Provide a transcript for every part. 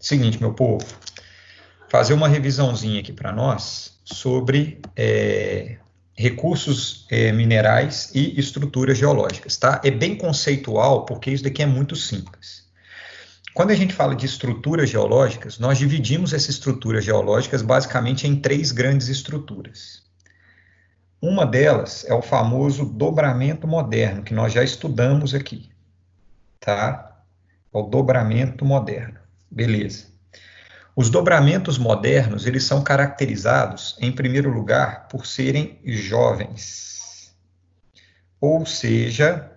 Seguinte, meu povo, fazer uma revisãozinha aqui para nós sobre recursos minerais e estruturas geológicas, tá? É bem conceitual, porque isso daqui é muito simples. Quando a gente fala de estruturas geológicas, nós dividimos essas estruturas geológicas basicamente em 3 grandes estruturas. Uma delas é o famoso dobramento moderno, que nós já estudamos aqui, tá? É o dobramento moderno, beleza. Os dobramentos modernos, eles são caracterizados, em primeiro lugar, por serem jovens. Ou seja,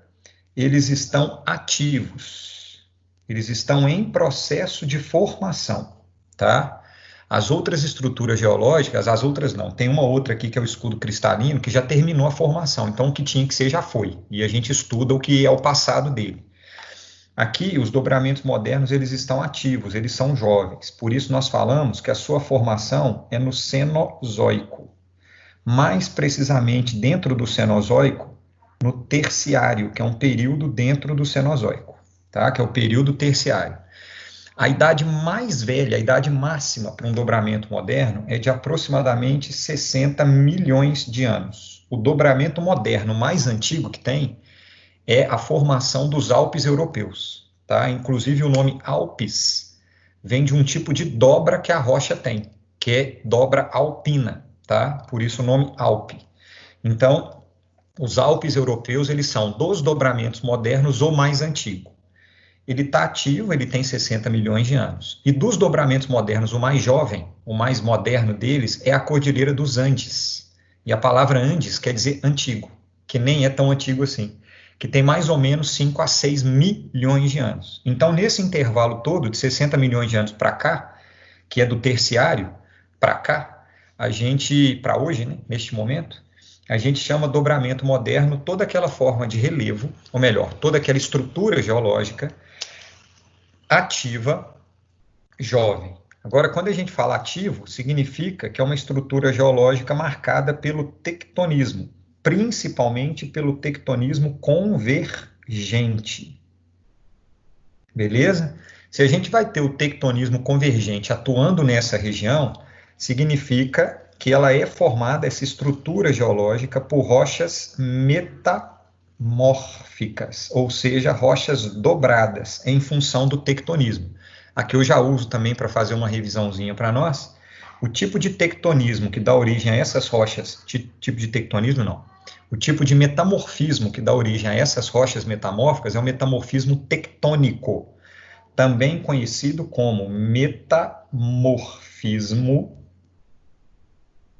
eles estão ativos. Eles estão em processo de formação, tá? As outras estruturas geológicas, as outras não. Tem uma outra aqui que é o escudo cristalino, que já terminou a formação. Então, o que tinha que ser já foi. E a gente estuda o que é o passado dele. Aqui, os dobramentos modernos, eles estão ativos, eles são jovens. Por isso, nós falamos que a sua formação é no Cenozoico. Mais precisamente, dentro do Cenozoico, no Terciário, que é um período dentro do Cenozoico, tá? Que é o período terciário. A idade mais velha, a idade máxima para um dobramento moderno é de aproximadamente 60 milhões de anos. O dobramento moderno mais antigo que tem é a formação dos Alpes europeus, tá? Inclusive o nome Alpes vem de um tipo de dobra que a rocha tem, que é dobra alpina, tá? Por isso o nome Alpe. Então, os Alpes europeus, eles são dos dobramentos modernos ou mais antigo. Ele está ativo, ele tem 60 milhões de anos. E dos dobramentos modernos, o mais jovem, o mais moderno deles, é a Cordilheira dos Andes. E a palavra Andes quer dizer antigo, que nem é tão antigo assim, que tem mais ou menos 5 a 6 milhões de anos. Então, nesse intervalo todo, de 60 milhões de anos para cá, que é do terciário para cá, a gente, para hoje, né, neste momento, a gente chama dobramento moderno toda aquela forma de relevo, ou melhor, toda aquela estrutura geológica ativa, jovem. Agora, quando a gente fala ativo, significa que é uma estrutura geológica marcada pelo tectonismo, principalmente pelo tectonismo convergente. Beleza? Se a gente vai ter o tectonismo convergente atuando nessa região, significa que ela é formada, essa estrutura geológica, por rochas metamórficas, ou seja, rochas dobradas em função do tectonismo. Aqui eu já uso também para fazer uma revisãozinha para nós. O tipo de tectonismo que dá origem a essas rochas, tipo de tectonismo não, o tipo de metamorfismo que dá origem a essas rochas metamórficas é o metamorfismo tectônico, também conhecido como metamorfismo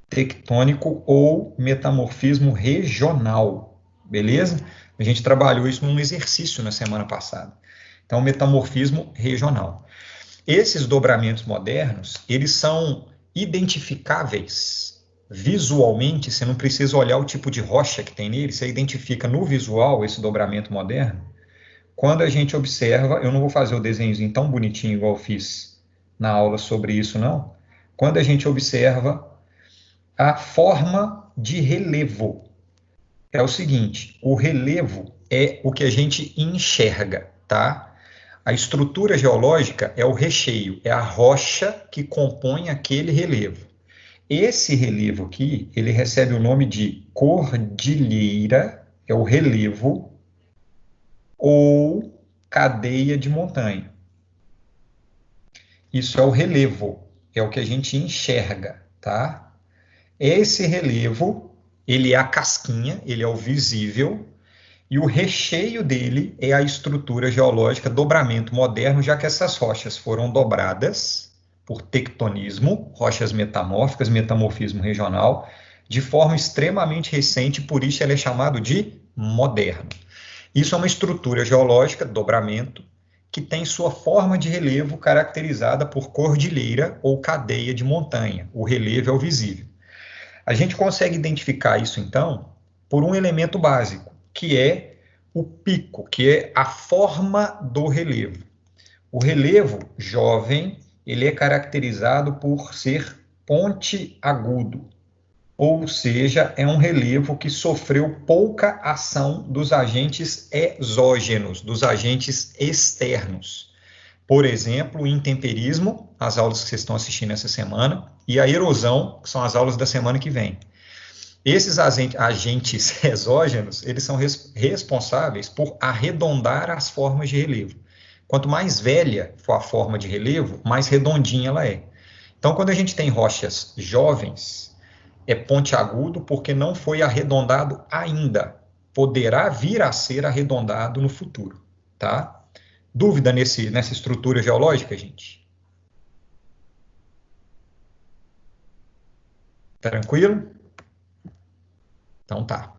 tectônico ou metamorfismo regional, beleza? A gente trabalhou isso num exercício na semana passada. Então, metamorfismo regional. Esses dobramentos modernos, eles são identificáveis visualmente, você não precisa olhar o tipo de rocha que tem nele, você identifica no visual esse dobramento moderno. Quando a gente observa, eu não vou fazer o desenhozinho tão bonitinho igual eu fiz na aula sobre isso, não. Quando a gente observa a forma de relevo, é o seguinte, o relevo é o que a gente enxerga, tá? A estrutura geológica é o recheio, é a rocha que compõe aquele relevo. Esse relevo aqui, ele recebe o nome de cordilheira, é o relevo, ou cadeia de montanha. Isso é o relevo, é o que a gente enxerga, tá? Esse relevo, ele é a casquinha, ele é o visível, e o recheio dele é a estrutura geológica, dobramento moderno, já que essas rochas foram dobradas por tectonismo, rochas metamórficas, metamorfismo regional, de forma extremamente recente, por isso ele é chamado de moderno. Isso é uma estrutura geológica, dobramento, que tem sua forma de relevo caracterizada por cordilheira ou cadeia de montanha. O relevo é o visível. A gente consegue identificar isso, então, por um elemento básico, que é o pico, que é a forma do relevo. O relevo jovem, ele é caracterizado por ser pontiagudo, ou seja, é um relevo que sofreu pouca ação dos agentes exógenos, dos agentes externos. Por exemplo, o intemperismo, as aulas que vocês estão assistindo essa semana, e a erosão, que são as aulas da semana que vem. Esses agentes exógenos, eles são responsáveis por arredondar as formas de relevo. Quanto mais velha for a forma de relevo, mais redondinha ela é. Então, quando a gente tem rochas jovens, é pontiagudo porque não foi arredondado ainda. Poderá vir a ser arredondado no futuro, tá? Dúvida nessa estrutura geológica, gente? Tranquilo? Então tá.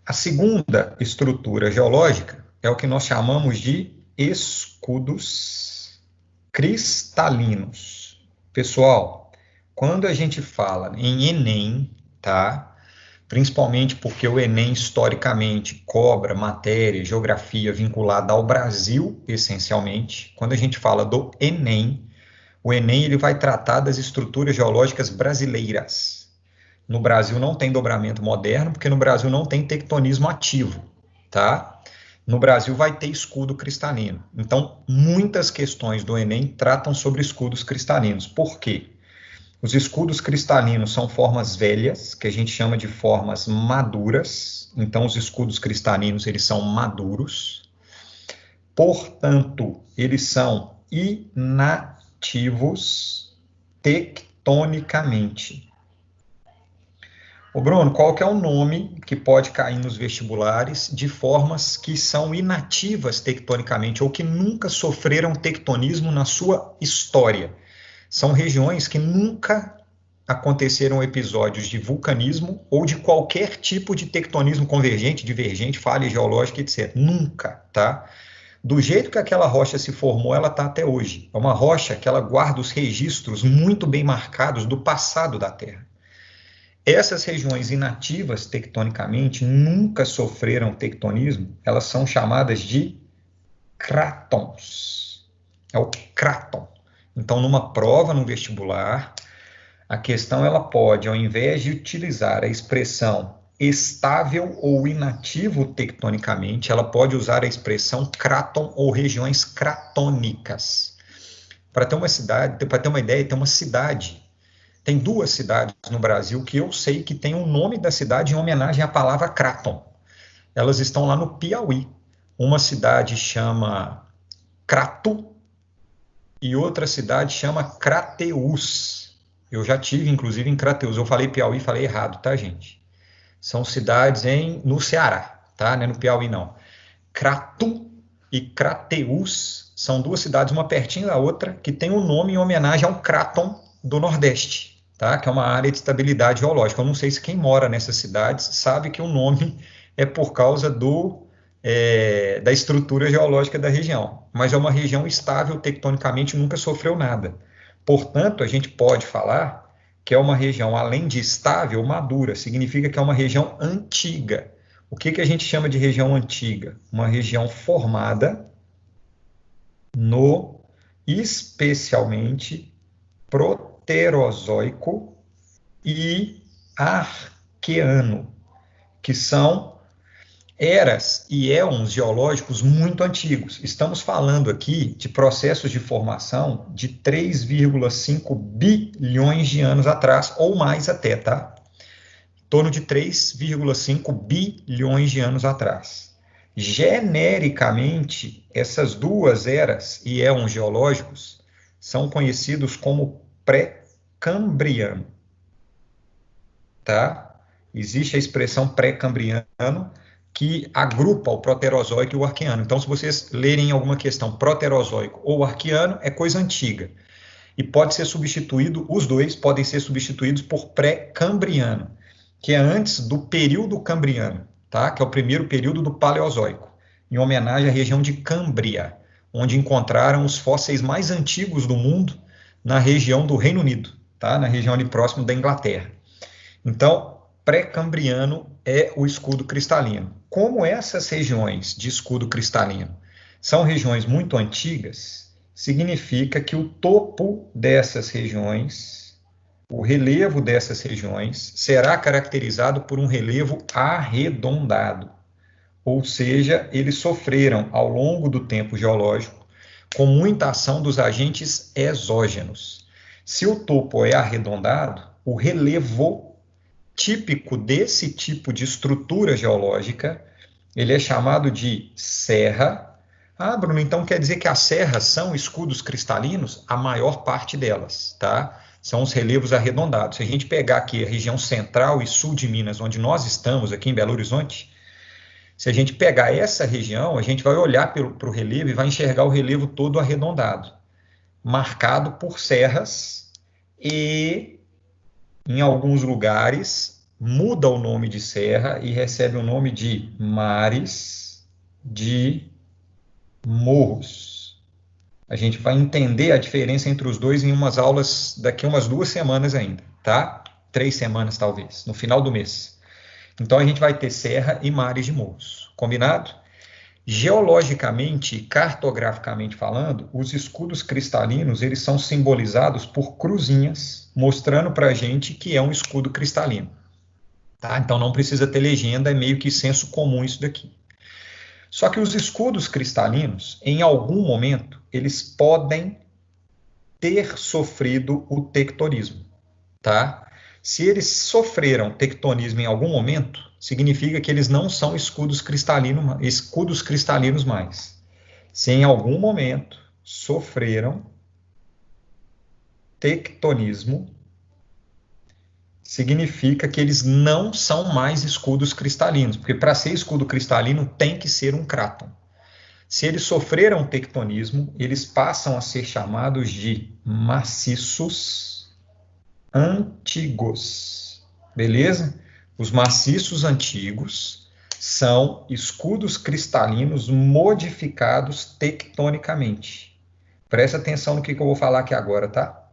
A segunda estrutura geológica é o que nós chamamos de escudos cristalinos. Pessoal, quando a gente fala em Enem, tá? Principalmente porque o Enem, historicamente, cobra matéria, geografia vinculada ao Brasil, essencialmente. Quando a gente fala do Enem, o Enem ele vai tratar das estruturas geológicas brasileiras. No Brasil não tem dobramento moderno, porque no Brasil não tem tectonismo ativo, tá? No Brasil vai ter escudo cristalino. Então, muitas questões do Enem tratam sobre escudos cristalinos. Por quê? Os escudos cristalinos são formas velhas, que a gente chama de formas maduras. Então, os escudos cristalinos, eles são maduros. Portanto, eles são inativos tectonicamente. Ô Bruno, qual que é o nome que pode cair nos vestibulares de formas que são inativas tectonicamente ou que nunca sofreram tectonismo na sua história? São regiões que nunca aconteceram episódios de vulcanismo ou de qualquer tipo de tectonismo convergente, divergente, falha geológica, etc. Nunca, tá? Do jeito que aquela rocha se formou, ela está até hoje. É uma rocha que ela guarda os registros muito bem marcados do passado da Terra. Essas regiões inativas tectonicamente nunca sofreram tectonismo, elas são chamadas de crátons. É o cráton. Então, numa prova, no vestibular, a questão ela pode, ao invés de utilizar a expressão estável ou inativo tectonicamente, ela pode usar a expressão cráton ou regiões cratônicas. Para ter uma ideia, tem uma cidade. Tem duas cidades no Brasil que eu sei que tem o nome da cidade em homenagem à palavra Craton. Elas estão lá no Piauí. Uma cidade chama Cratu e outra cidade chama Crateús. Eu já tive, inclusive, em Crateús. Eu falei Piauí, falei errado, tá, gente? São cidades no Ceará, tá? Não é no Piauí, não. Cratu e Crateús são duas cidades, uma pertinho da outra, que tem um nome em homenagem ao Craton do Nordeste. Tá? Que é uma área de estabilidade geológica. Eu não sei se quem mora nessas cidades sabe que o nome é por causa da estrutura geológica da região, mas é uma região estável tectonicamente, nunca sofreu nada. Portanto, a gente pode falar que é uma região, além de estável, madura, significa que é uma região antiga. O que a gente chama de região antiga? Uma região formada no, especialmente, Proterozoico e Arqueano, que são eras e éons geológicos muito antigos. Estamos falando aqui de processos de formação de 3,5 bilhões de anos atrás, ou mais até, tá? Em torno de 3,5 bilhões de anos atrás. Genericamente, essas duas eras e éons geológicos são conhecidos como pré-cambriano, tá? Existe a expressão pré-cambriano que agrupa o proterozoico e o arqueano. Então, se vocês lerem alguma questão proterozoico ou arqueano, é coisa antiga. E pode ser substituído, os dois podem ser substituídos por pré-cambriano, que é antes do período cambriano, tá? Que é o primeiro período do Paleozoico, em homenagem à região de Câmbria, onde encontraram os fósseis mais antigos do mundo na região do Reino Unido, tá? Na região ali próximo da Inglaterra. Então, pré-cambriano é o escudo cristalino. Como essas regiões de escudo cristalino são regiões muito antigas, significa que o topo dessas regiões, o relevo dessas regiões, será caracterizado por um relevo arredondado. ou seja, eles sofreram ao longo do tempo geológico com muita ação dos agentes exógenos. Se o topo é arredondado, o relevo típico desse tipo de estrutura geológica, ele é chamado de serra. Ah, Bruno, então quer dizer que as serras são escudos cristalinos? A maior parte delas, tá? São os relevos arredondados. Se a gente pegar aqui a região central e sul de Minas, onde nós estamos, aqui em Belo Horizonte, se a gente pegar essa região, a gente vai olhar para o relevo e vai enxergar o relevo todo arredondado, marcado por serras e, em alguns lugares, muda o nome de serra e recebe o nome de mares de morros. A gente vai entender a diferença entre os dois em umas aulas daqui a umas 2 semanas ainda, tá? 3 semanas, talvez, no final do mês. Então, a gente vai ter serra e mares de morros. Combinado? Geologicamente e cartograficamente falando, os escudos cristalinos, eles são simbolizados por cruzinhas, mostrando para a gente que é um escudo cristalino. Tá? Então, não precisa ter legenda, é meio que senso comum isso daqui. Só que os escudos cristalinos, em algum momento, eles podem ter sofrido o tectonismo, tá? Se eles sofreram tectonismo em algum momento, significa que eles não são escudos cristalinos mais. Se em algum momento sofreram tectonismo, significa que eles não são mais escudos cristalinos, porque para ser escudo cristalino tem que ser um cráton. Se eles sofreram tectonismo, eles passam a ser chamados de maciços antigos, beleza? Os maciços antigos são escudos cristalinos modificados tectonicamente. Presta atenção no que eu vou falar aqui agora, tá?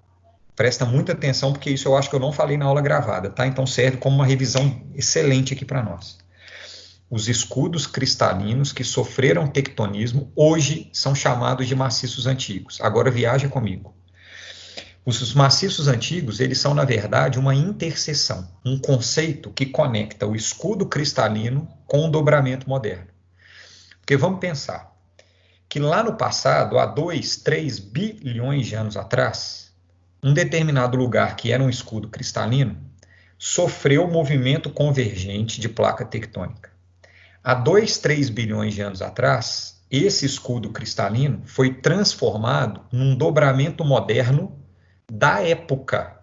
Presta muita atenção, porque isso eu acho que eu não falei na aula gravada, tá? Então serve como uma revisão excelente aqui para nós. Os escudos cristalinos que sofreram tectonismo hoje são chamados de maciços antigos. Agora viaja comigo. Os maciços antigos, eles são, na verdade, uma interseção, um conceito que conecta o escudo cristalino com o dobramento moderno. Porque vamos pensar que lá no passado, há 2, 3 bilhões de anos atrás, um determinado lugar que era um escudo cristalino sofreu movimento convergente de placa tectônica. Há 2, 3 bilhões de anos atrás, esse escudo cristalino foi transformado num dobramento moderno da época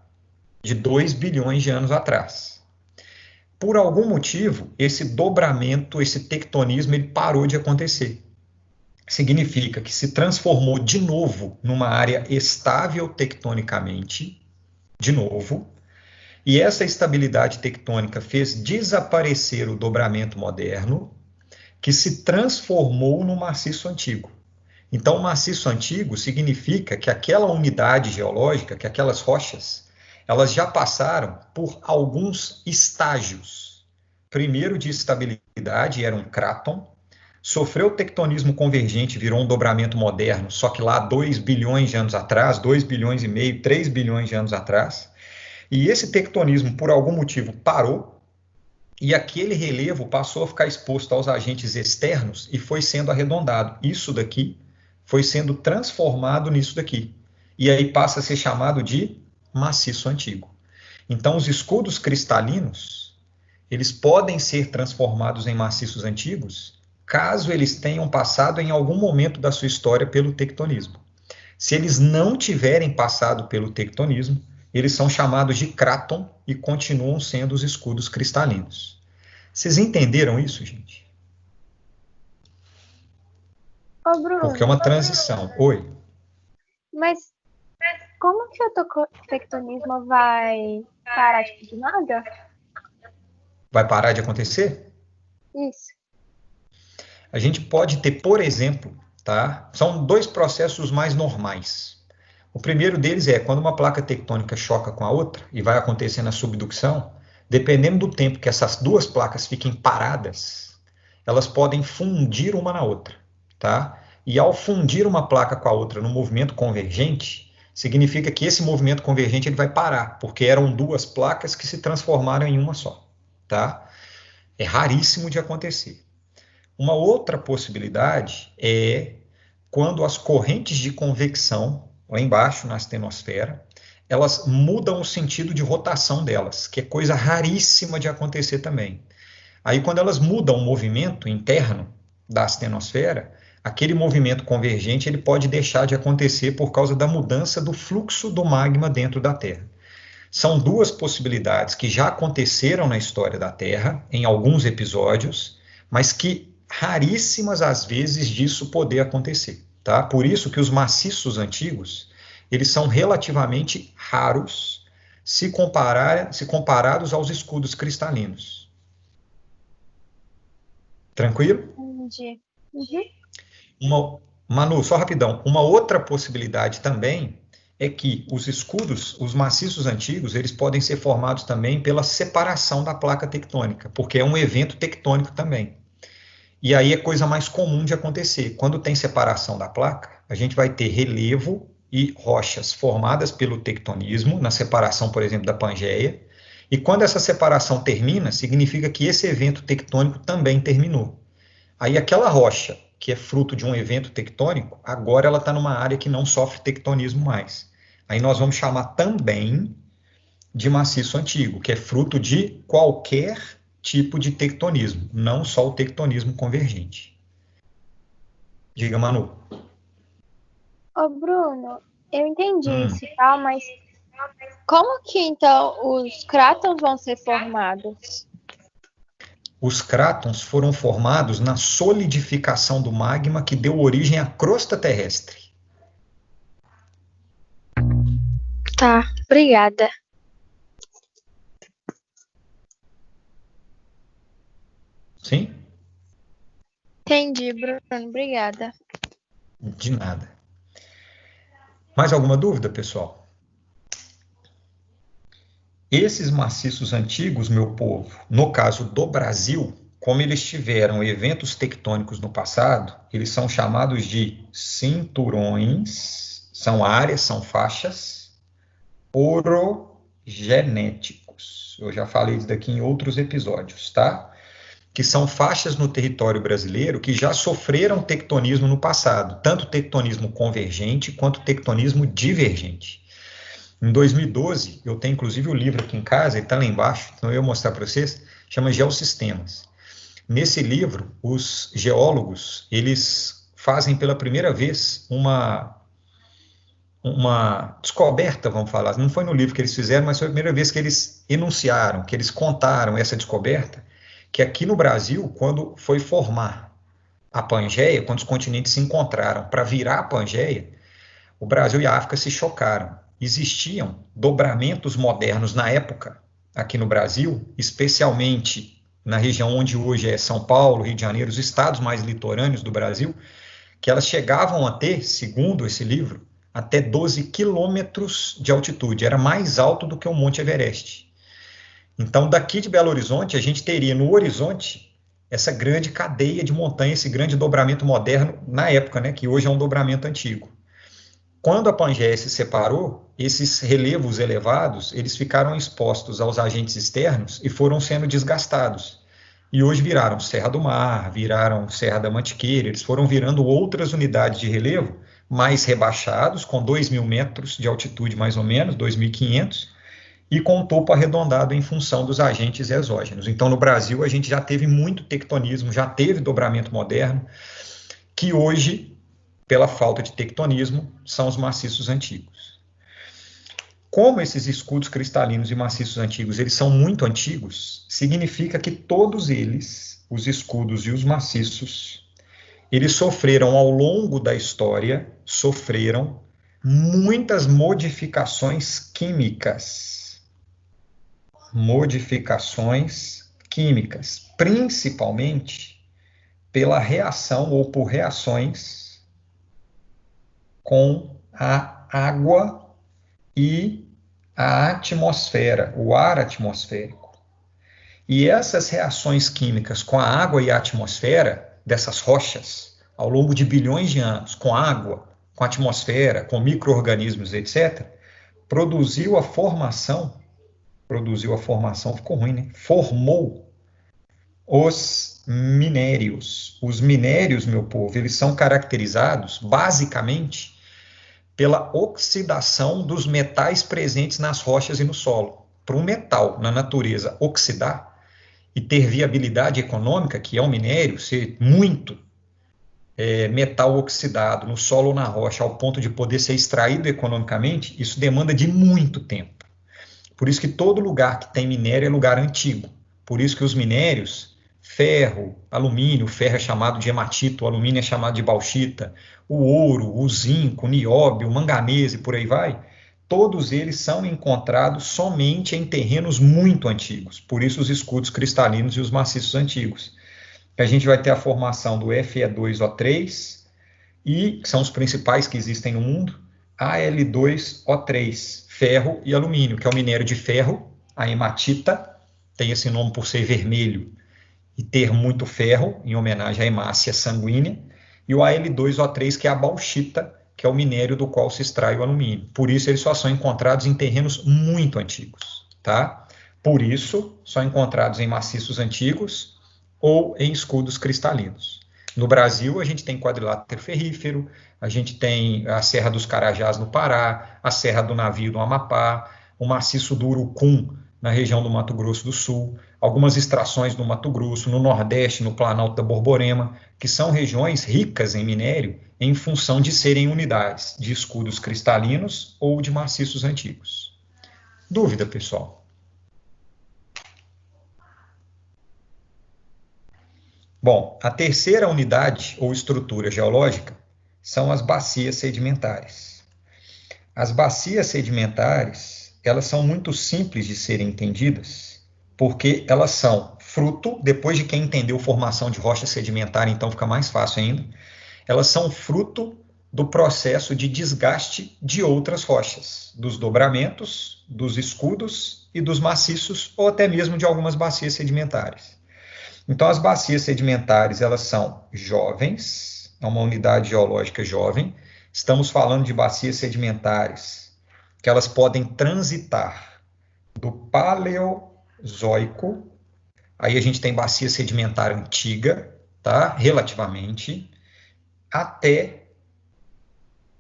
de 2 bilhões de anos atrás. Por algum motivo, esse dobramento, esse tectonismo, ele parou de acontecer. Significa que se transformou de novo numa área estável tectonicamente, de novo, e essa estabilidade tectônica fez desaparecer o dobramento moderno, que se transformou no maciço antigo. Então, o maciço antigo significa que aquela unidade geológica, que aquelas rochas, elas já passaram por alguns estágios. Primeiro de estabilidade, era um cráton, sofreu tectonismo convergente, virou um dobramento moderno, só que lá 2 bilhões de anos atrás, 2 bilhões e meio, 3 bilhões de anos atrás, e esse tectonismo, por algum motivo, parou, e aquele relevo passou a ficar exposto aos agentes externos e foi sendo arredondado. Isso daqui foi sendo transformado nisso daqui. E aí passa a ser chamado de maciço antigo. Então, os escudos cristalinos, eles podem ser transformados em maciços antigos, caso eles tenham passado em algum momento da sua história pelo tectonismo. Se eles não tiverem passado pelo tectonismo, eles são chamados de cráton e continuam sendo os escudos cristalinos. Vocês entenderam isso, gente? Ô, Bruno, porque é uma transição. Oi. Mas como que o tectonismo vai parar de nada? Vai parar de acontecer? Isso. A gente pode ter, por exemplo, tá? São 2 processos mais normais. O primeiro deles é quando uma placa tectônica choca com a outra e vai acontecendo a subducção, dependendo do tempo que essas 2 placas fiquem paradas, elas podem fundir uma na outra, tá? E ao fundir uma placa com a outra no movimento convergente, significa que esse movimento convergente ele vai parar, porque eram 2 placas que se transformaram em uma só, tá? É raríssimo de acontecer. Uma outra possibilidade é quando as correntes de convecção, lá embaixo na astenosfera, elas mudam o sentido de rotação delas, que é coisa raríssima de acontecer também. Aí, quando elas mudam o movimento interno da astenosfera, aquele movimento convergente ele pode deixar de acontecer por causa da mudança do fluxo do magma dentro da Terra. São duas possibilidades que já aconteceram na história da Terra, em alguns episódios, mas que raríssimas às vezes disso poder acontecer, tá? Por isso que os maciços antigos, eles são relativamente raros se comparados aos escudos cristalinos. Tranquilo? Entendi. Uhum. Manu, só rapidão, uma outra possibilidade também é que os escudos, os maciços antigos, eles podem ser formados também pela separação da placa tectônica, porque é um evento tectônico também. E aí é coisa mais comum de acontecer. Quando tem separação da placa, a gente vai ter relevo e rochas formadas pelo tectonismo, na separação, por exemplo, da Pangeia. E quando essa separação termina, significa que esse evento tectônico também terminou. Aí aquela rocha, que é fruto de um evento tectônico, agora ela está numa área que não sofre tectonismo mais. Aí nós vamos chamar também de maciço antigo, que é fruto de qualquer tipo de tectonismo, não só o tectonismo convergente. Diga, Manu. Ô, Bruno, eu entendi isso e tal, mas como que então os crátons vão ser formados? Os crátons foram formados na solidificação do magma que deu origem à crosta terrestre. Tá, obrigada. Sim? Entendi, Bruno, obrigada. De nada. Mais alguma dúvida, pessoal? Esses maciços antigos, meu povo, no caso do Brasil, como eles tiveram eventos tectônicos no passado, eles são chamados de cinturões, são áreas, são faixas orogenéticos. Eu já falei isso daqui em outros episódios, tá? Que são faixas no território brasileiro que já sofreram tectonismo no passado, tanto tectonismo convergente quanto tectonismo divergente. Em 2012, eu tenho inclusive o livro aqui em casa, ele está lá embaixo, então eu vou mostrar para vocês, chama Geossistemas. Nesse livro, os geólogos, eles fazem pela primeira vez uma descoberta, vamos falar, não foi no livro que eles fizeram, mas foi a primeira vez que eles enunciaram, que eles contaram essa descoberta, que aqui no Brasil, quando foi formar a Pangeia, quando os continentes se encontraram para virar a Pangeia, o Brasil e a África se chocaram. Existiam dobramentos modernos na época, aqui no Brasil, especialmente na região onde hoje é São Paulo, Rio de Janeiro, os estados mais litorâneos do Brasil, que elas chegavam a ter, segundo esse livro, até 12 quilômetros de altitude. Era mais alto do que o Monte Everest. Então, daqui de Belo Horizonte, a gente teria no horizonte essa grande cadeia de montanhas, esse grande dobramento moderno, na época, né, que hoje é um dobramento antigo. Quando a Pangeia se separou, esses relevos elevados, eles ficaram expostos aos agentes externos e foram sendo desgastados. E hoje viraram Serra do Mar, viraram Serra da Mantiqueira, eles foram virando outras unidades de relevo, mais rebaixados, com 2.000 metros de altitude mais ou menos, 2.500, e com o topo arredondado em função dos agentes exógenos. Então, no Brasil, a gente já teve muito tectonismo, já teve dobramento moderno, que hoje, pela falta de tectonismo, são os maciços antigos. Como esses escudos cristalinos e maciços antigos, eles são muito antigos, significa que todos eles, os escudos e os maciços, eles sofreram ao longo da história, sofreram muitas modificações químicas. Modificações químicas, principalmente pela reação ou por reações com a água e a atmosfera, o ar atmosférico. E essas reações químicas com a água e a atmosfera, dessas rochas, ao longo de bilhões de anos, com água, com a atmosfera, com micro-organismos, etc., produziu a formação, ficou ruim, né? Formou Os minérios. Os minérios, meu povo, eles são caracterizados, basicamente, pela oxidação dos metais presentes nas rochas e no solo. Para um metal, na natureza, oxidar e ter viabilidade econômica, que é um minério, ser muito metal oxidado no solo ou na rocha, ao ponto de poder ser extraído economicamente, isso demanda de muito tempo. Por isso que todo lugar que tem minério é lugar antigo. Por isso que os minérios, ferro, alumínio, o ferro é chamado de hematita, o alumínio é chamado de bauxita, o ouro, o zinco, o nióbio, o manganês e por aí vai, todos eles são encontrados somente em terrenos muito antigos. Por isso os escudos cristalinos e os maciços antigos. A gente vai ter a formação do Fe2O3 e, que são os principais que existem no mundo, Al2O3, ferro e alumínio, que é o minério de ferro, a hematita, tem esse nome por ser vermelho e ter muito ferro, em homenagem à hemácia sanguínea, e o Al2O3, que é a bauxita, que é o minério do qual se extrai o alumínio. Por isso, eles só são encontrados em terrenos muito antigos, tá? Por isso, são encontrados em maciços antigos ou em escudos cristalinos. No Brasil, a gente tem quadrilátero ferrífero, a gente tem a Serra dos Carajás no Pará, a Serra do Navio no Amapá, o maciço do Urucum na região do Mato Grosso do Sul, algumas extrações no Mato Grosso, no Nordeste, no Planalto da Borborema, que são regiões ricas em minério em função de serem unidades de escudos cristalinos ou de maciços antigos. Dúvida, pessoal? Bom, a terceira unidade ou estrutura geológica são as bacias sedimentares. As bacias sedimentares, elas são muito simples de serem entendidas, porque elas são fruto, depois de quem entendeu formação de rocha sedimentar, então fica mais fácil ainda, elas são fruto do processo de desgaste de outras rochas, dos dobramentos, dos escudos e dos maciços, ou até mesmo de algumas bacias sedimentares. Então, as bacias sedimentares, elas são jovens, é uma unidade geológica jovem. Estamos falando de bacias sedimentares que elas podem transitar do Paleozoico, aí a gente tem bacia sedimentar antiga, tá? Relativamente, até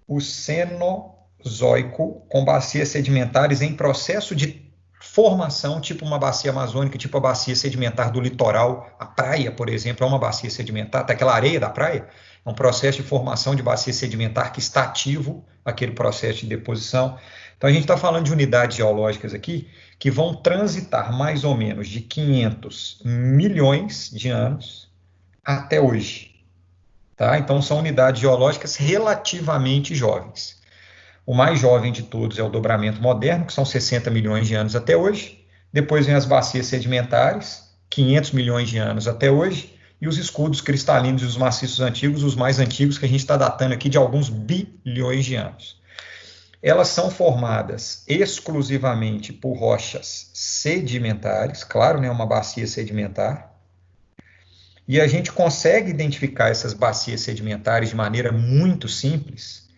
o Cenozoico, com bacias sedimentares em processo de formação, tipo uma bacia amazônica, tipo a bacia sedimentar do litoral. A praia, por exemplo, é uma bacia sedimentar, até aquela areia da praia, é um processo de formação de bacia sedimentar que está ativo, aquele processo de deposição. Então, a gente está falando de unidades geológicas aqui que vão transitar mais ou menos de 500 milhões de anos até hoje. Tá? Então, são unidades geológicas relativamente jovens. O mais jovem de todos é o dobramento moderno, que são 60 milhões de anos até hoje. Depois vem as bacias sedimentares, 500 milhões de anos até hoje. E os escudos cristalinos e os maciços antigos, os mais antigos, que a gente está datando aqui de alguns bilhões de anos. Elas são formadas exclusivamente por rochas sedimentares, claro, né, uma bacia sedimentar. E a gente consegue identificar essas bacias sedimentares de maneira muito simples,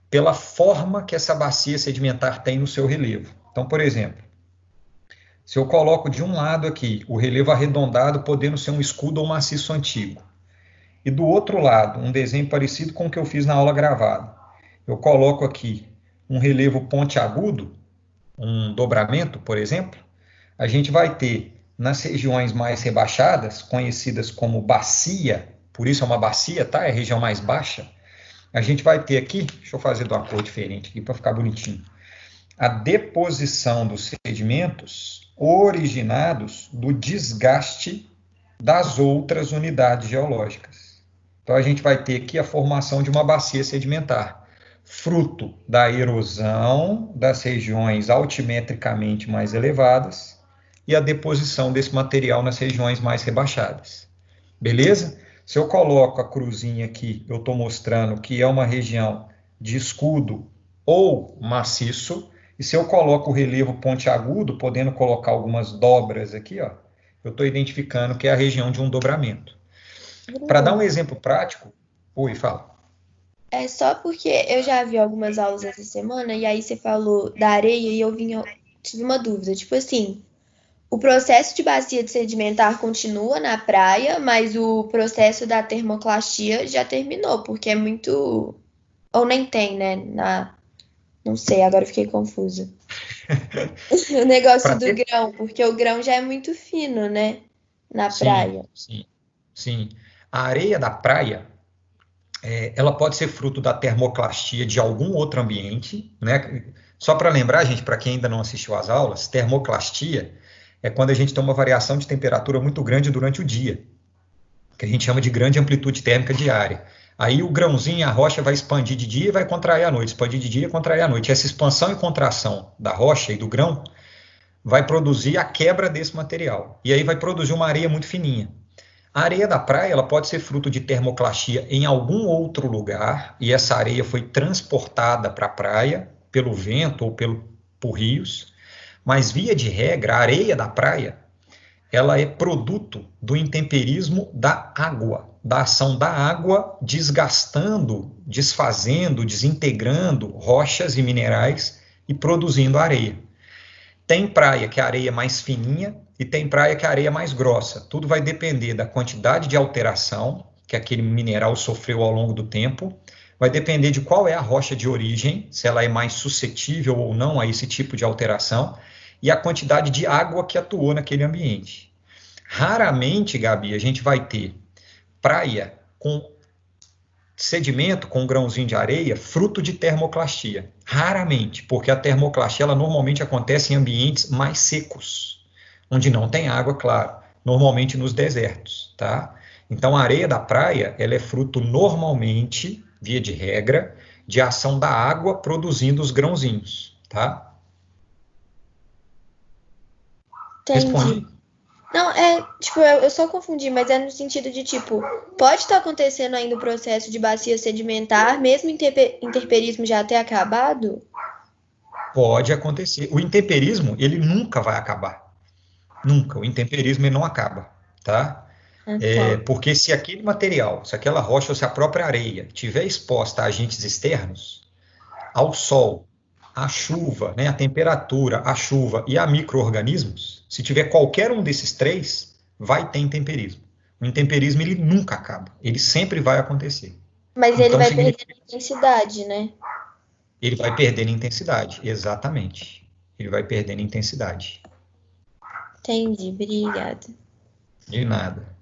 pela forma que essa bacia sedimentar tem no seu relevo. Então, por exemplo, se eu coloco de um lado aqui o relevo arredondado, podendo ser um escudo ou maciço antigo, e do outro lado, um desenho parecido com o que eu fiz na aula gravada, eu coloco aqui um relevo pontiagudo, um dobramento, por exemplo, a gente vai ter nas regiões mais rebaixadas, conhecidas como bacia, por isso é uma bacia, tá? É a região mais baixa. A gente vai ter aqui, deixa eu fazer de uma cor diferente aqui para ficar bonitinho, a deposição dos sedimentos originados do desgaste das outras unidades geológicas. Então, a gente vai ter aqui a formação de uma bacia sedimentar, fruto da erosão das regiões altimetricamente mais elevadas e a deposição desse material nas regiões mais rebaixadas. Beleza? Se eu coloco a cruzinha aqui, eu estou mostrando que é uma região de escudo ou maciço, e se eu coloco o relevo pontiagudo, podendo colocar algumas dobras aqui, ó, eu estou identificando que é a região de um dobramento. Para dar um exemplo prático... Oi, fala. É só porque eu já vi algumas aulas essa semana, e aí você falou da areia, e eu tive uma dúvida, tipo assim, o processo de bacia sedimentar continua na praia, mas o processo da termoclastia já terminou, porque é muito... Ou nem tem, né? Não sei, agora eu fiquei confusa. O negócio do grão, porque o grão já é muito fino, né? Na praia. Sim. A areia da praia, ela pode ser fruto da termoclastia de algum outro ambiente, né? Só para lembrar, gente, para quem ainda não assistiu às aulas, termoclastia é quando a gente tem uma variação de temperatura muito grande durante o dia, que a gente chama de grande amplitude térmica diária. Aí o grãozinho, a rocha vai expandir de dia e vai contrair à noite, expandir de dia e contrair à noite. Essa expansão e contração da rocha e do grão vai produzir a quebra desse material. E aí vai produzir uma areia muito fininha. A areia da praia, ela pode ser fruto de termoclastia em algum outro lugar, e essa areia foi transportada para a praia pelo vento ou por rios, mas via de regra, a areia da praia, ela é produto do intemperismo da água, da ação da água desgastando, desfazendo, desintegrando rochas e minerais e produzindo areia. Tem praia que a areia é mais fininha e tem praia que a areia é mais grossa. Tudo vai depender da quantidade de alteração que aquele mineral sofreu ao longo do tempo, vai depender de qual é a rocha de origem, se ela é mais suscetível ou não a esse tipo de alteração, e a quantidade de água que atuou naquele ambiente. Raramente, Gabi, a gente vai ter praia com sedimento, com um grãozinho de areia, fruto de termoclastia. Raramente, porque a termoclastia ela normalmente acontece em ambientes mais secos, onde não tem água, claro, normalmente nos desertos, tá? Então, a areia da praia, ela é fruto normalmente, via de regra, de ação da água produzindo os grãozinhos, tá? Entendi. Respondi? Não, eu só confundi, mas é no sentido de, pode estar acontecendo ainda o processo de bacia sedimentar, mesmo o intemperismo já ter acabado? Pode acontecer. O intemperismo, ele nunca vai acabar. Nunca. O intemperismo, ele não acaba, tá? Porque se aquele material, se aquela rocha ou se a própria areia estiver exposta a agentes externos, ao sol, à chuva, né, a temperatura, a chuva e a micro-organismos, se tiver qualquer um desses três, vai ter intemperismo. O intemperismo, ele nunca acaba. Ele sempre vai acontecer. Mas ele vai perder intensidade, né? Ele vai perdendo intensidade, exatamente. Ele vai perdendo intensidade. Entendi, obrigada. De nada.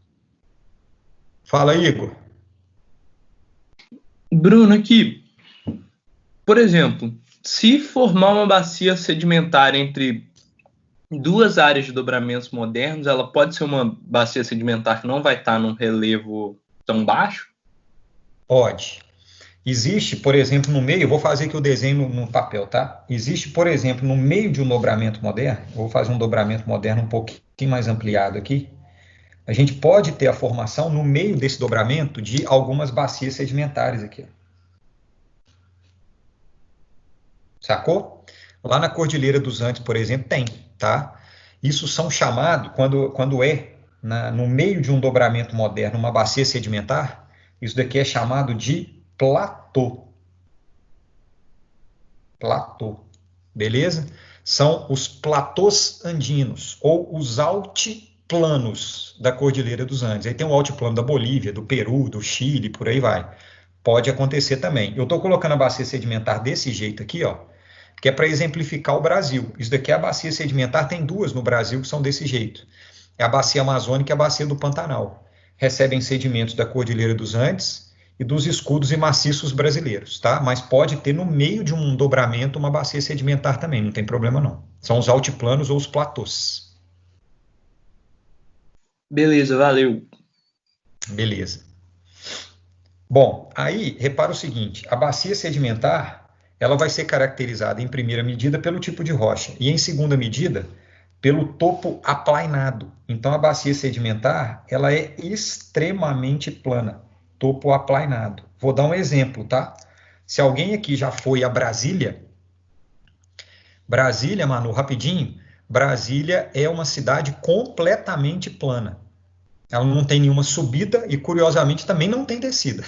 Fala, Igor. Bruno, aqui, por exemplo, se formar uma bacia sedimentar entre duas áreas de dobramentos modernos, ela pode ser uma bacia sedimentar que não vai estar num relevo tão baixo? Pode. Existe, por exemplo, no meio, eu vou fazer aqui o desenho no papel, tá? Existe, por exemplo, no meio de um dobramento moderno, vou fazer um dobramento moderno um pouquinho mais ampliado aqui, a gente pode ter a formação no meio desse dobramento de algumas bacias sedimentares aqui. Sacou? Lá na Cordilheira dos Andes, por exemplo, tem, tá? Isso são chamados, quando no meio de um dobramento moderno, uma bacia sedimentar, isso daqui é chamado de platô. Platô, beleza? São os platôs andinos, ou os altiplanos da Cordilheira dos Andes. Aí tem o altiplano da Bolívia, do Peru, do Chile, por aí vai. Pode acontecer também. Eu estou colocando a bacia sedimentar desse jeito aqui, ó, que é para exemplificar o Brasil. Isso daqui é a bacia sedimentar, tem duas no Brasil que são desse jeito. É a bacia amazônica e a bacia do Pantanal. Recebem sedimentos da Cordilheira dos Andes e dos escudos e maciços brasileiros, tá? Mas pode ter no meio de um dobramento uma bacia sedimentar também, não tem problema não. São os altiplanos ou os platôs. Beleza, valeu. Beleza. Bom, aí repara o seguinte, a bacia sedimentar, ela vai ser caracterizada em primeira medida pelo tipo de rocha e em segunda medida pelo topo aplainado. Então a bacia sedimentar, ela é extremamente plana. Topo aplainado. Vou dar um exemplo, tá? Se alguém aqui já foi a Brasília, Manu, rapidinho, Brasília é uma cidade completamente plana. Ela não tem nenhuma subida e, curiosamente, também não tem descida.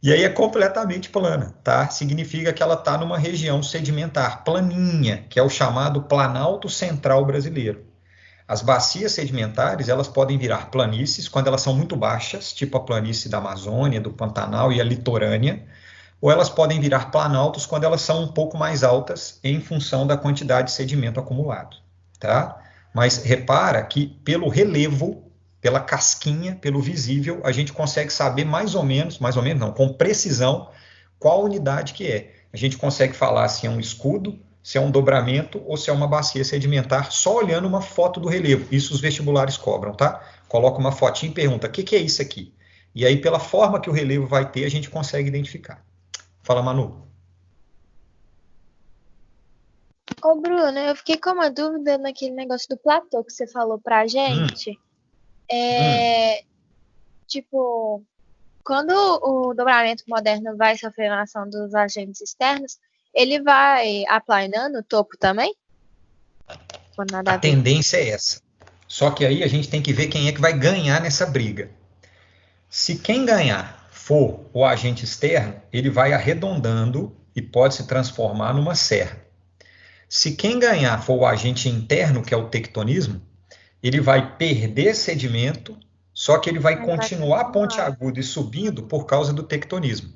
E aí é completamente plana, tá? Significa que ela está numa região sedimentar planinha, que é o chamado Planalto Central brasileiro. As bacias sedimentares, elas podem virar planícies quando elas são muito baixas, tipo a planície da Amazônia, do Pantanal e a litorânea, ou elas podem virar planaltos quando elas são um pouco mais altas em função da quantidade de sedimento acumulado, tá? Mas repara que pelo relevo, pela casquinha, pelo visível, a gente consegue saber mais ou menos não, com precisão, qual unidade que é. A gente consegue falar se é um escudo, se é um dobramento ou se é uma bacia sedimentar, só olhando uma foto do relevo. Isso os vestibulares cobram, tá? Coloca uma fotinha e pergunta, o que é isso aqui? E aí, pela forma que o relevo vai ter, a gente consegue identificar. Fala, Manu. Ô, Bruno, eu fiquei com uma dúvida naquele negócio do platô que você falou pra gente. Tipo, quando o dobramento moderno vai sofrer a ação dos agentes externos, ele vai aplanando o topo também? A tendência é essa. Só que aí a gente tem que ver quem é que vai ganhar nessa briga. Se quem ganhar for o agente externo, ele vai arredondando e pode se transformar numa serra. Se quem ganhar for o agente interno, que é o tectonismo, ele vai perder sedimento, só que ele vai continuar pontiagudo e subindo por causa do tectonismo.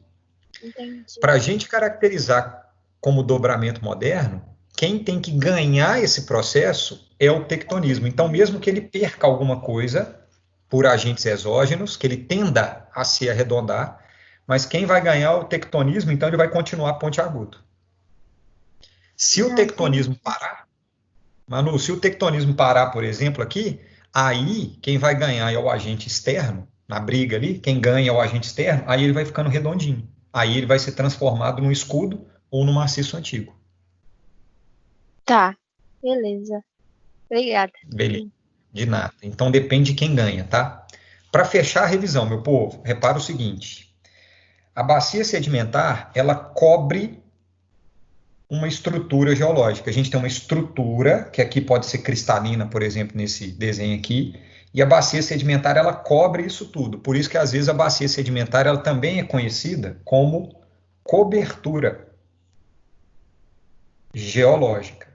Para a gente caracterizar como dobramento moderno, quem tem que ganhar esse processo é o tectonismo. Então, mesmo que ele perca alguma coisa por agentes exógenos, que ele tenda a se arredondar, mas quem vai ganhar é o tectonismo, então ele vai continuar pontiagudo. Se o tectonismo parar, Manu, se o tectonismo parar, por exemplo, aqui, aí quem vai ganhar é o agente externo, na briga ali, quem ganha é o agente externo, aí ele vai ficando redondinho. Aí ele vai ser transformado num escudo ou num maciço antigo. Tá, beleza. Obrigada. Beleza, de nada. Então depende de quem ganha, tá? Para fechar a revisão, meu povo, repara o seguinte. A bacia sedimentar, ela cobre uma estrutura geológica. A gente tem uma estrutura, que aqui pode ser cristalina, por exemplo, nesse desenho aqui, e a bacia sedimentar, ela cobre isso tudo. Por isso que, às vezes, a bacia sedimentar, ela também é conhecida como cobertura geológica.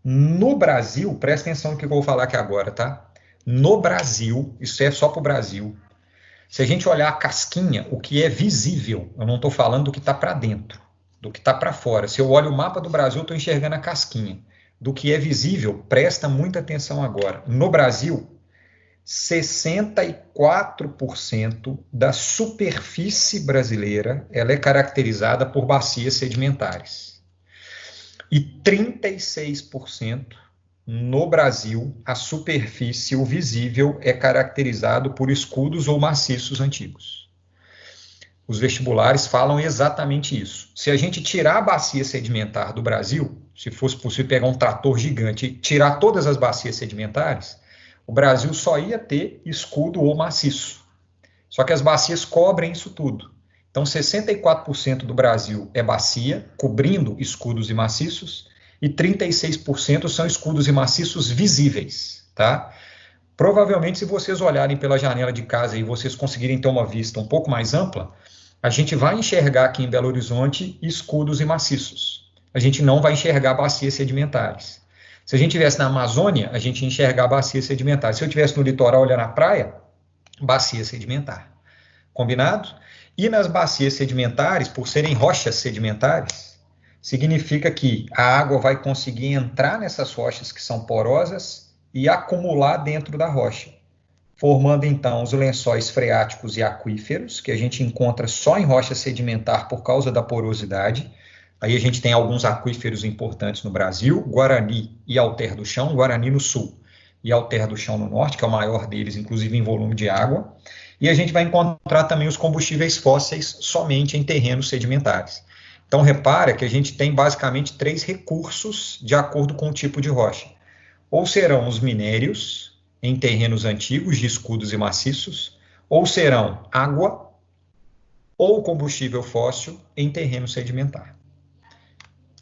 No Brasil, presta atenção no que eu vou falar aqui agora, tá? No Brasil, isso é só para o Brasil, se a gente olhar a casquinha, o que é visível, eu não estou falando do que está para dentro, do que está para fora. Se eu olho o mapa do Brasil, eu estou enxergando a casquinha. Do que é visível, presta muita atenção agora. No Brasil, 64% da superfície brasileira ela é caracterizada por bacias sedimentares. E 36% no Brasil, a superfície, o visível, é caracterizado por escudos ou maciços antigos. Os vestibulares falam exatamente isso. Se a gente tirar a bacia sedimentar do Brasil, se fosse possível pegar um trator gigante e tirar todas as bacias sedimentares, o Brasil só ia ter escudo ou maciço. Só que as bacias cobrem isso tudo. Então, 64% do Brasil é bacia, cobrindo escudos e maciços, e 36% são escudos e maciços visíveis, tá? Provavelmente, se vocês olharem pela janela de casa e vocês conseguirem ter uma vista um pouco mais ampla, a gente vai enxergar aqui em Belo Horizonte escudos e maciços. A gente não vai enxergar bacias sedimentares. Se a gente estivesse na Amazônia, a gente ia enxergar bacias sedimentares. Se eu estivesse no litoral olhando a praia, bacia sedimentar. Combinado? E nas bacias sedimentares, por serem rochas sedimentares, significa que a água vai conseguir entrar nessas rochas que são porosas e acumular dentro da rocha, formando então os lençóis freáticos e aquíferos, que a gente encontra só em rocha sedimentar por causa da porosidade. Aí a gente tem alguns aquíferos importantes no Brasil, Guarani e Alter do Chão, Guarani no sul e Alter do Chão no norte, que é o maior deles, inclusive em volume de água. E a gente vai encontrar também os combustíveis fósseis somente em terrenos sedimentares. Então, repara que a gente tem basicamente 3 recursos de acordo com o tipo de rocha. Ou serão os minérios em terrenos antigos de escudos e maciços, ou serão água ou combustível fóssil em terreno sedimentar.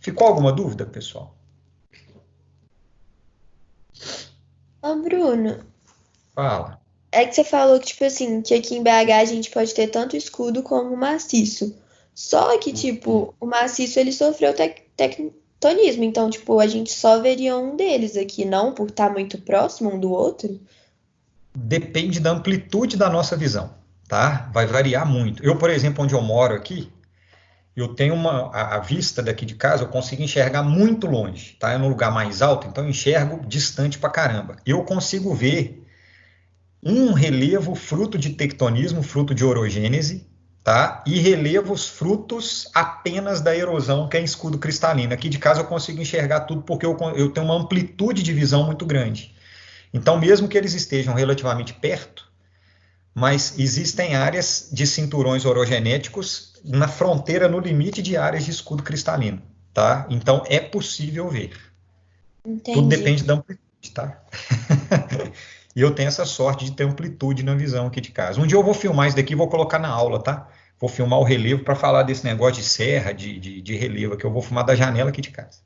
Ficou alguma dúvida, pessoal? Ô, Bruno. Fala. É que você falou que, tipo assim, que aqui em BH a gente pode ter tanto escudo como maciço. Só que, tipo, o maciço ele sofreu tectonismo. Então, tipo, a gente só veria um deles aqui, não por estar muito próximo um do outro. Depende da amplitude da nossa visão, tá? Vai variar muito. Eu, por exemplo, onde eu moro aqui, eu tenho a vista daqui de casa, eu consigo enxergar muito longe, tá? É num lugar mais alto, então eu enxergo distante pra caramba. Eu consigo ver um relevo fruto de tectonismo, fruto de orogênese, tá? E relevos frutos apenas da erosão, que é escudo cristalino. Aqui de casa eu consigo enxergar tudo porque eu tenho uma amplitude de visão muito grande. Então, mesmo que eles estejam relativamente perto, mas existem áreas de cinturões orogenéticos na fronteira, no limite de áreas de escudo cristalino, tá? Então, é possível ver. Entendi. Tudo depende da amplitude, tá? E eu tenho essa sorte de ter amplitude na visão aqui de casa. Um dia eu vou filmar isso daqui e vou colocar na aula, tá? Vou filmar o relevo para falar desse negócio de serra, de relevo, que eu vou filmar da janela aqui de casa.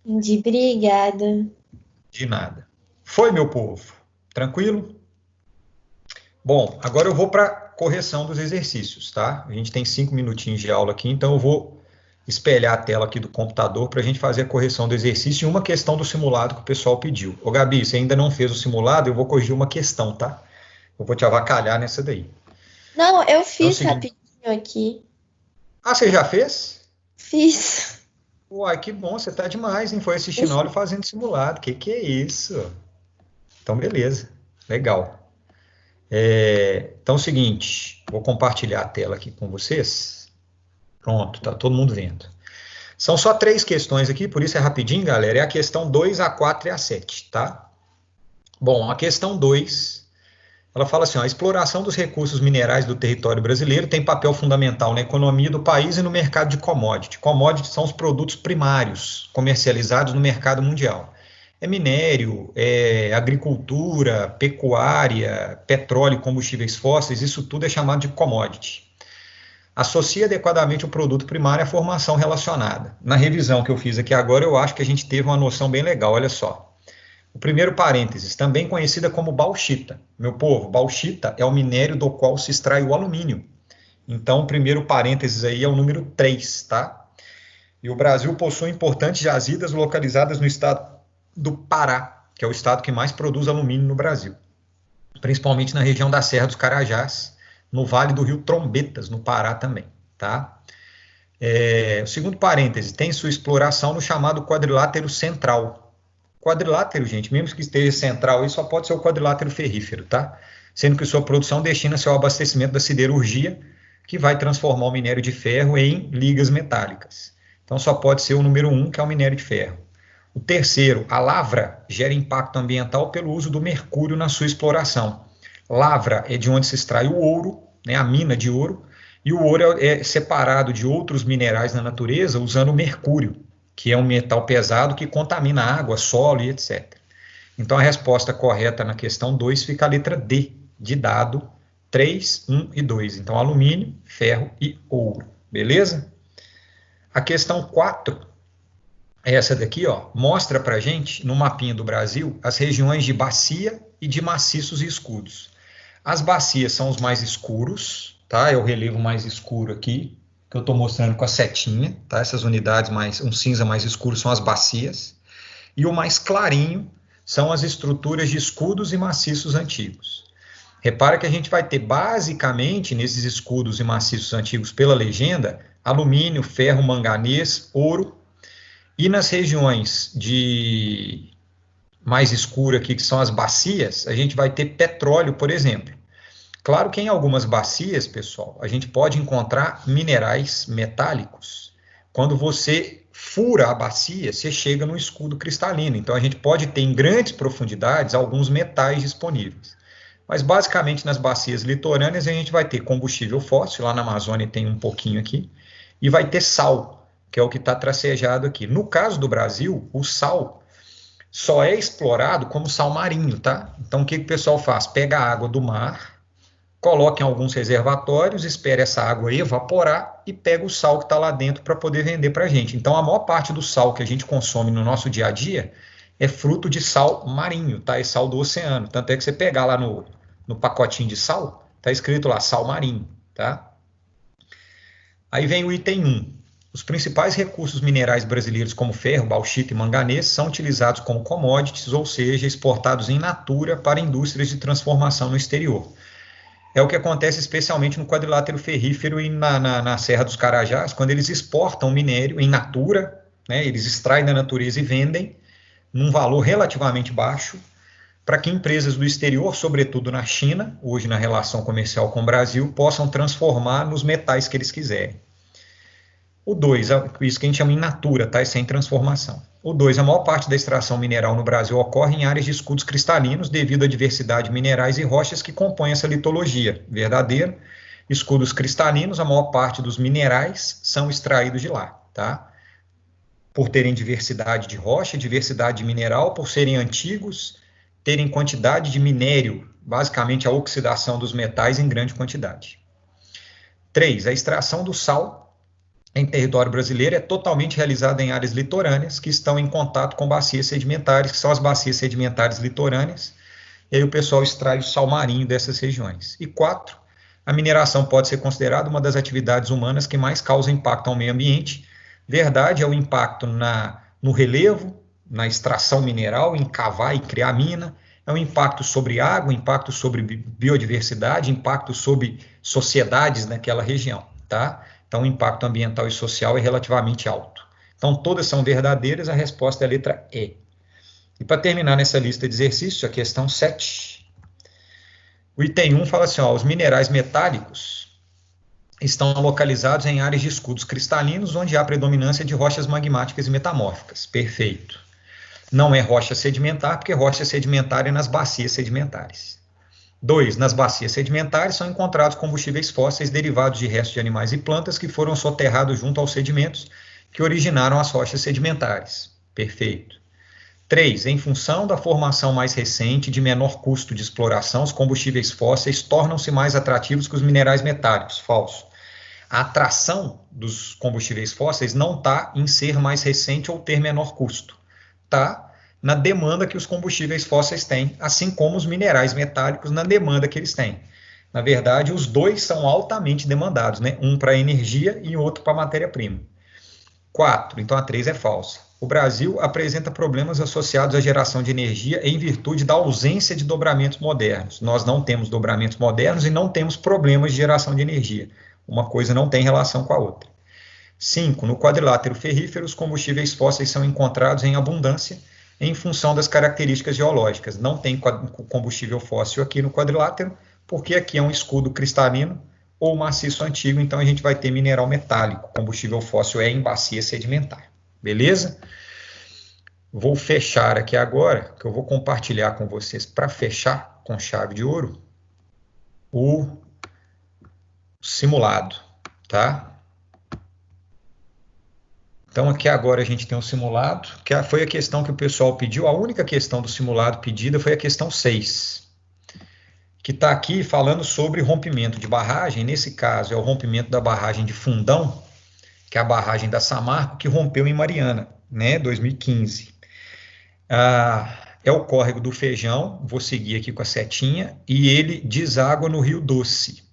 Entendi, obrigada. De nada. Foi, meu povo? Tranquilo? Bom, agora eu vou para a correção dos exercícios, tá? A gente tem 5 minutinhos de aula aqui, então eu vou espelhar a tela aqui do computador para a gente fazer a correção do exercício e uma questão do simulado que o pessoal pediu. Ô, Gabi, você ainda não fez o simulado, eu vou corrigir uma questão, tá? Eu vou te avacalhar nessa daí. Não, eu fiz rapidinho aqui. Ah, você já fez? Fiz. Uai, que bom, você tá demais, hein? Foi assistindo aula e fazendo simulado. Que é isso? Então, beleza. Legal. Então, é o seguinte, vou compartilhar a tela aqui com vocês. Pronto, tá todo mundo vendo. São só 3 questões aqui, por isso é rapidinho, galera. É a questão 2, a 4 e a 7, tá? Bom, a questão 2, ela fala assim, ó, a exploração dos recursos minerais do território brasileiro tem papel fundamental na economia do país e no mercado de commodity. Commodities são os produtos primários comercializados no mercado mundial. É minério, é agricultura, pecuária, petróleo e combustíveis fósseis, isso tudo é chamado de commodity. Associa adequadamente o produto primário à formação relacionada. Na revisão que eu fiz aqui agora, eu acho que a gente teve uma noção bem legal, olha só. O primeiro parênteses, também conhecida como bauxita. Meu povo, bauxita é o minério do qual se extrai o alumínio. Então, o primeiro parênteses aí é o número 3, tá? E o Brasil possui importantes jazidas localizadas no estado do Pará, que é o estado que mais produz alumínio no Brasil, principalmente na região da Serra dos Carajás, no Vale do Rio Trombetas, no Pará também, tá? O segundo parêntese, tem sua exploração no chamado quadrilátero central. Quadrilátero, gente, mesmo que esteja central, aí só pode ser o quadrilátero ferrífero, tá? Sendo que sua produção destina-se ao abastecimento da siderurgia, que vai transformar o minério de ferro em ligas metálicas. Então só pode ser o número 1, que é o minério de ferro. O terceiro, a lavra gera impacto ambiental pelo uso do mercúrio na sua exploração. Lavra é de onde se extrai o ouro, né, a mina de ouro, e o ouro é separado de outros minerais na natureza usando o mercúrio, que é um metal pesado que contamina a água, solo e etc. Então a resposta correta na questão 2 fica a letra D, de dado 3, 1 e 2. Então alumínio, ferro e ouro, beleza? A questão 4, essa daqui, ó, mostra pra gente, no mapinha do Brasil, as regiões de bacia e de maciços e escudos. As bacias são os mais escuros, tá? É o relevo mais escuro aqui, que eu estou mostrando com a setinha, tá? Essas unidades um cinza mais escuro são as bacias. E o mais clarinho são as estruturas de escudos e maciços antigos. Repara que a gente vai ter, basicamente, nesses escudos e maciços antigos, pela legenda, alumínio, ferro, manganês, ouro. E nas regiões de mais escuro aqui, que são as bacias, a gente vai ter petróleo, por exemplo. Claro que em algumas bacias, pessoal, a gente pode encontrar minerais metálicos. Quando você fura a bacia, você chega no escudo cristalino. Então, a gente pode ter em grandes profundidades alguns metais disponíveis. Mas, basicamente, nas bacias litorâneas, a gente vai ter combustível fóssil, lá na Amazônia tem um pouquinho aqui, e vai ter sal, que é o que está tracejado aqui. No caso do Brasil, o sal só é explorado como sal marinho, tá? Então, o que o pessoal faz? Pega a água do mar, coloca em alguns reservatórios, espera essa água evaporar e pega o sal que está lá dentro para poder vender para a gente. Então, a maior parte do sal que a gente consome no nosso dia a dia é fruto de sal marinho, tá? É sal do oceano. Tanto é que você pegar lá no pacotinho de sal, tá escrito lá, sal marinho, tá? Aí vem o item 1. Os principais recursos minerais brasileiros, como ferro, bauxita e manganês, são utilizados como commodities, ou seja, exportados in natura para indústrias de transformação no exterior. É o que acontece especialmente no quadrilátero ferrífero e na Serra dos Carajás, quando eles exportam minério in natura, né, eles extraem da natureza e vendem num valor relativamente baixo, para que empresas do exterior, sobretudo na China, hoje na relação comercial com o Brasil, possam transformar nos metais que eles quiserem. O 2, isso que a gente chama in natura, tá? Sem transformação. O 2, a maior parte da extração mineral no Brasil ocorre em áreas de escudos cristalinos devido à diversidade de minerais e rochas que compõem essa litologia verdadeira. Escudos cristalinos, a maior parte dos minerais são extraídos de lá, tá? Por terem diversidade de rocha, diversidade de mineral, por serem antigos, terem quantidade de minério, basicamente a oxidação dos metais em grande quantidade. 3, a extração do sal em território brasileiro é totalmente realizada em áreas litorâneas que estão em contato com bacias sedimentares, que são as bacias sedimentares litorâneas, e aí o pessoal extrai o sal marinho dessas regiões. E 4, a mineração pode ser considerada uma das atividades humanas que mais causa impacto ao meio ambiente. Verdade é o impacto no relevo, na extração mineral, em cavar e criar mina, é um impacto sobre água, impacto sobre biodiversidade, impacto sobre sociedades naquela região, tá? Então, o impacto ambiental e social é relativamente alto. Então, todas são verdadeiras, a resposta é a letra E. E para terminar nessa lista de exercícios, a questão 7. O item 1 fala assim, ó, os minerais metálicos estão localizados em áreas de escudos cristalinos, onde há predominância de rochas magmáticas e metamórficas. Perfeito. Não é rocha sedimentar, porque rocha sedimentar é nas bacias sedimentares. 2. Nas bacias sedimentares são encontrados combustíveis fósseis derivados de restos de animais e plantas que foram soterrados junto aos sedimentos que originaram as rochas sedimentares. Perfeito. 3. Em função da formação mais recente de menor custo de exploração, os combustíveis fósseis tornam-se mais atrativos que os minerais metálicos. Falso. A atração dos combustíveis fósseis não está em ser mais recente ou ter menor custo. Está na demanda que os combustíveis fósseis têm, assim como os minerais metálicos na demanda que eles têm. Na verdade, os dois são altamente demandados, né? Um para energia e outro para matéria-prima. 4. Então a 3 é falsa. O Brasil apresenta problemas associados à geração de energia em virtude da ausência de dobramentos modernos. Nós não temos dobramentos modernos e não temos problemas de geração de energia. Uma coisa não tem relação com a outra. 5. No quadrilátero ferrífero, os combustíveis fósseis são encontrados em abundância em função das características geológicas. Não tem combustível fóssil aqui no quadrilátero, porque aqui é um escudo cristalino ou maciço antigo, então a gente vai ter mineral metálico. Combustível fóssil é em bacia sedimentar. Beleza? Vou fechar aqui agora, que eu vou compartilhar com vocês, para fechar com chave de ouro, o simulado, tá? Então, aqui agora a gente tem um simulado, que foi a questão que o pessoal pediu. A única questão do simulado pedida foi a questão 6, que está aqui falando sobre rompimento de barragem. Nesse caso, é o rompimento da barragem de Fundão, que é a barragem da Samarco, que rompeu em Mariana, né, 2015. É o córrego do Feijão, vou seguir aqui com a setinha, e ele deságua no Rio Doce.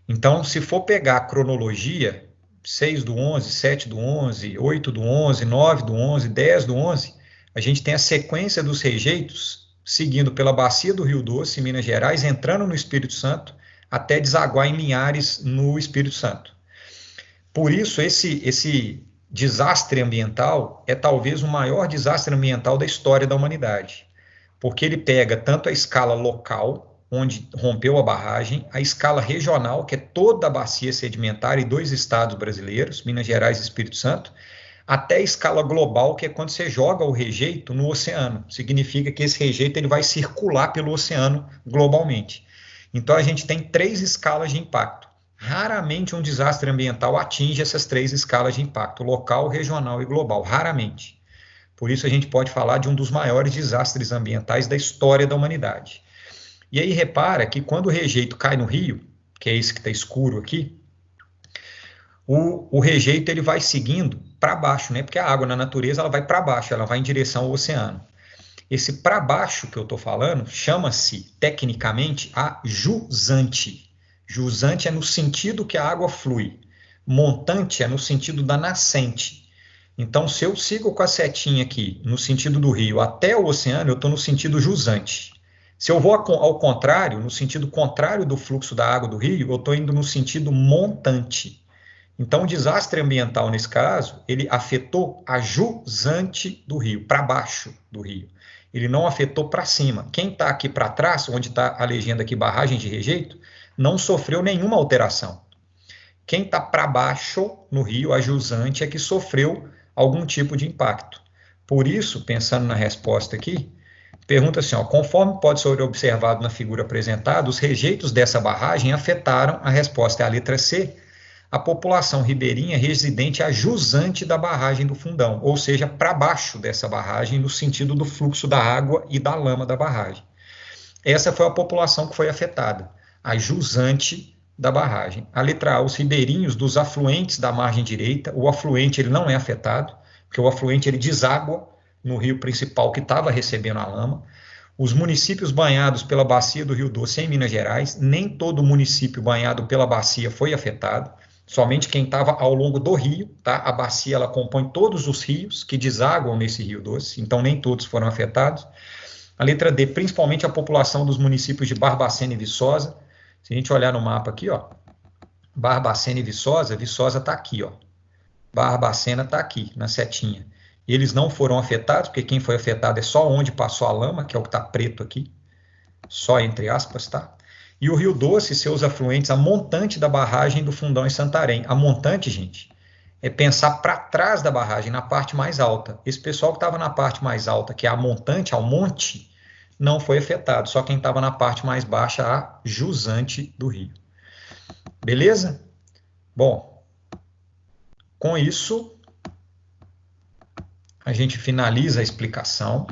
Então, se for pegar a cronologia, 6 do 11, 7 do 11, 8 do 11, 9 do 11, 10 do 11, a gente tem a sequência dos rejeitos seguindo pela bacia do Rio Doce, em Minas Gerais, entrando no Espírito Santo, até desaguar em Linhares, no Espírito Santo. Por isso, esse desastre ambiental é talvez o maior desastre ambiental da história da humanidade, porque ele pega tanto a escala local, onde rompeu a barragem, a escala regional, que é toda a bacia sedimentar e 2 estados brasileiros, Minas Gerais e Espírito Santo, até a escala global, que é quando você joga o rejeito no oceano. Significa que esse rejeito ele vai circular pelo oceano globalmente. Então, a gente tem 3 escalas de impacto. Raramente um desastre ambiental atinge essas 3 escalas de impacto, local, regional e global, raramente. Por isso, a gente pode falar de um dos maiores desastres ambientais da história da humanidade. E aí repara que quando o rejeito cai no rio, que é esse que está escuro aqui, o rejeito ele vai seguindo para baixo, né? Porque a água na natureza ela vai para baixo, ela vai em direção ao oceano. Esse para baixo que eu estou falando chama-se, tecnicamente, a jusante. Jusante é no sentido que a água flui. Montante é no sentido da nascente. Então, se eu sigo com a setinha aqui, no sentido do rio até o oceano, eu estou no sentido jusante. Se eu vou ao contrário, no sentido contrário do fluxo da água do rio, eu estou indo no sentido montante. Então, o desastre ambiental, nesse caso, ele afetou a jusante do rio, para baixo do rio. Ele não afetou para cima. Quem está aqui para trás, onde está a legenda aqui, barragem de rejeito, não sofreu nenhuma alteração. Quem está para baixo no rio, a jusante, é que sofreu algum tipo de impacto. Por isso, pensando na resposta aqui, pergunta assim, ó, conforme pode ser observado na figura apresentada, os rejeitos dessa barragem afetaram, a resposta é a letra C, a população ribeirinha residente a jusante da barragem do Fundão, ou seja, para baixo dessa barragem, no sentido do fluxo da água e da lama da barragem. Essa foi a população que foi afetada, a jusante da barragem. A letra A, os ribeirinhos dos afluentes da margem direita. O afluente ele não é afetado, porque o afluente ele deságua no rio principal que estava recebendo a lama. Os municípios banhados pela bacia do Rio Doce em Minas Gerais, nem todo município banhado pela bacia foi afetado, somente quem estava ao longo do rio, tá? A bacia ela compõe todos os rios que desaguam nesse Rio Doce, então nem todos foram afetados. A letra D, principalmente a população dos municípios de Barbacena e Viçosa. Se a gente olhar no mapa aqui, ó, Barbacena e Viçosa, Viçosa está aqui, ó. Barbacena está aqui, na setinha. E eles não foram afetados, porque quem foi afetado é só onde passou a lama, que é o que está preto aqui, só entre aspas, tá? E o Rio Doce, seus afluentes, a montante da barragem do Fundão em Santarém. A montante, gente, é pensar para trás da barragem, na parte mais alta. Esse pessoal que estava na parte mais alta, que é a montante, ao monte, não foi afetado. Só quem estava na parte mais baixa, a jusante do rio. Beleza? Bom, com isso, a gente finaliza a explicação.